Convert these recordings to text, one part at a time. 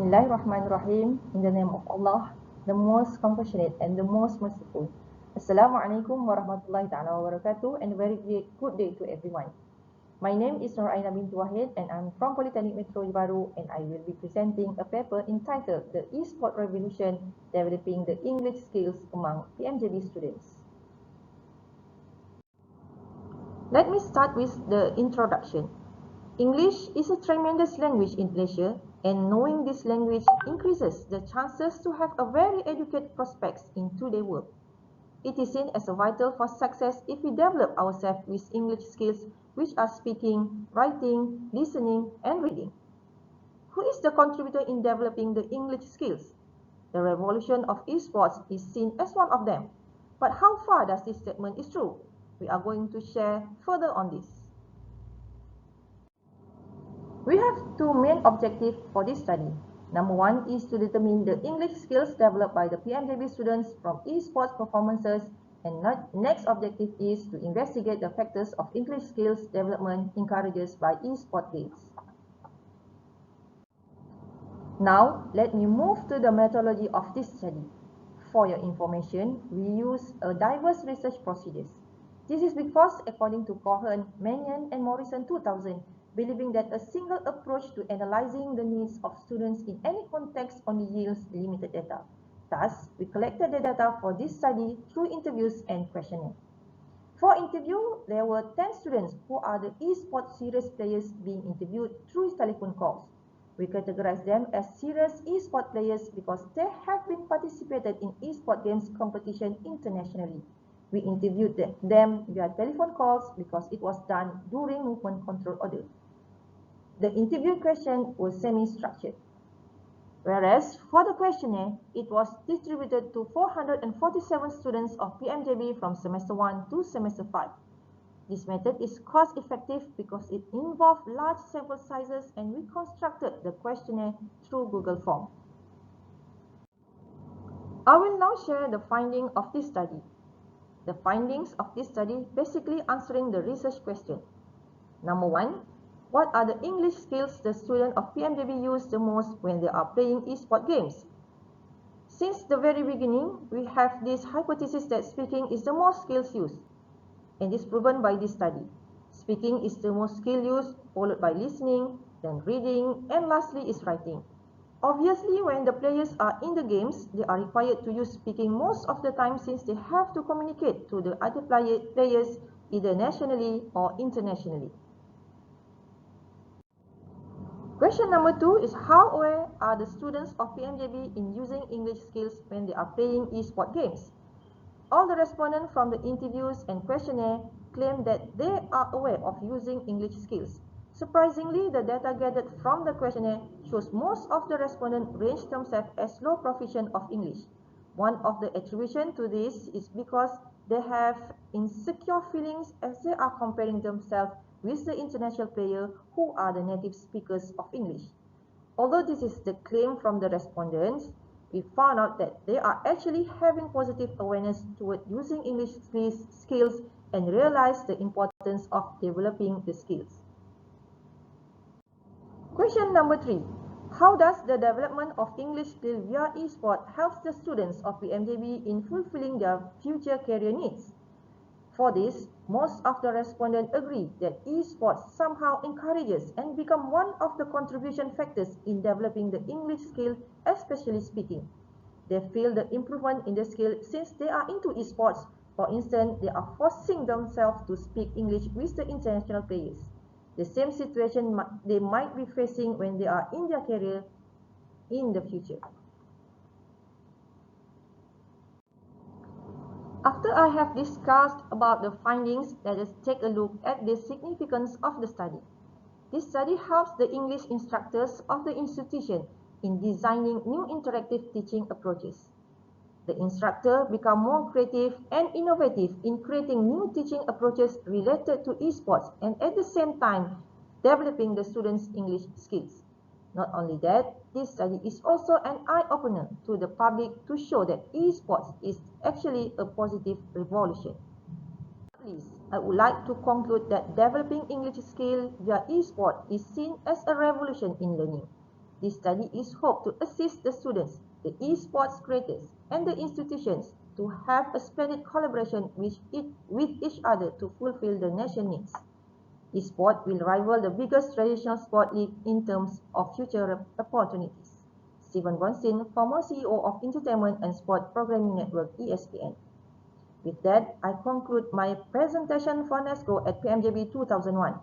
Bismillahirrahmanirrahim. In the name of Allah, the most compassionate and the most merciful. Assalamualaikum warahmatullahi ta'ala wabarakatuh, and a very good day to everyone. My name is Nur Aina bint Wahid and I'm from Polytechnic Metro Baru, and I will be presenting a paper entitled The E-Sport Revolution, Developing the English Skills Among PMJB Students. Let me start with the introduction. English is a tremendous language in Malaysia, and knowing this language increases the chances to have a very educated prospects in today's world. It is seen as vital for success if we develop ourselves with English skills, which are speaking, writing, listening, and reading. Who is the contributor in developing the English skills? The revolution of esports is seen as one of them. But how far does this statement is true? We are going to share further on this. We have two main objectives for this study. Number one is to determine the English skills developed by the PMJB students from esports performances, and next objective is to investigate the factors of English skills development encouraged by esport games. Now, let me move to the methodology of this study. For your information, we use a diverse research procedures. This is because, according to Cohen, Mannion, and Morrison 2000, believing that a single approach to analyzing the needs of students in any context only yields limited data. Thus, we collected the data for this study through interviews and questionnaire. For interview, there were 10 students who are the esports serious players being interviewed through telephone calls. We categorize them as serious esport players because they have been participated in esport games competition internationally. We interviewed them via telephone calls because it was done during movement control order. The interview question was semi-structured, whereas for the questionnaire, it was distributed to 447 students of PMJB from semester 1 to semester 5. This method is cost-effective because it involved large sample sizes, and we constructed the questionnaire through Google Form. I will now share the findings of this study. The findings of this study basically answering the research question. Number one, what are the English skills the students of PMJB use the most when they are playing esport games? Since the very beginning, we have this hypothesis that speaking is the most skills used, and is proven by this study. Speaking is the most skill used, followed by listening, then reading, and lastly is writing. Obviously, when the players are in the games, they are required to use speaking most of the time since they have to communicate to the other players either nationally or internationally. Question number 2 is how aware are the students of PMJB in using English skills when they are playing esport games? All the respondents from the interviews and questionnaire claim that they are aware of using English skills. Surprisingly, the data gathered from the questionnaire shows most of the respondents range themselves as low proficient of English. One of the attributions to this is because they have insecure feelings as they are comparing themselves with the international players who are the native speakers of English. Although this is the claim from the respondents, we found out that they are actually having positive awareness toward using English skills and realize the importance of developing the skills. Question number 3. How does the development of English skills via esport help the students of PMJB in fulfilling their future career needs? For this, most of the respondents agree that esports somehow encourages and become one of the contribution factors in developing the English skill, especially speaking. They feel the improvement in the skill since they are into esports. For instance, they are forcing themselves to speak English with the international players. The same situation they might be facing when they are in their career in the future. After I have discussed about the findings, let us take a look at the significance of the study. This study helps the English instructors of the institution in designing new interactive teaching approaches. The instructor become more creative and innovative in creating new teaching approaches related to esports, and at the same time developing the students' English skills. Not only that, this study is also an eye-opener to the public to show that esports is actually a positive revolution. At least, I would like to conclude that developing English skills via esport is seen as a revolution in learning. This study is hoped to assist the students, the esports creators, and the institutions to have a splendid collaboration with each other to fulfill the nation needs. Esport will rival the biggest traditional sport league in terms of future opportunities. Stephen Gonsin, former CEO of Entertainment and Sport Programming Network ESPN. With that, I conclude my presentation for NASCO at PMJB 2001.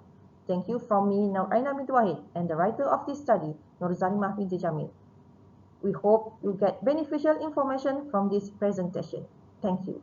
Thank you from me, Aina Binti Wahid, and the writer of this study, Nurzalimah binti Jamil. We hope you get beneficial information from this presentation. Thank you.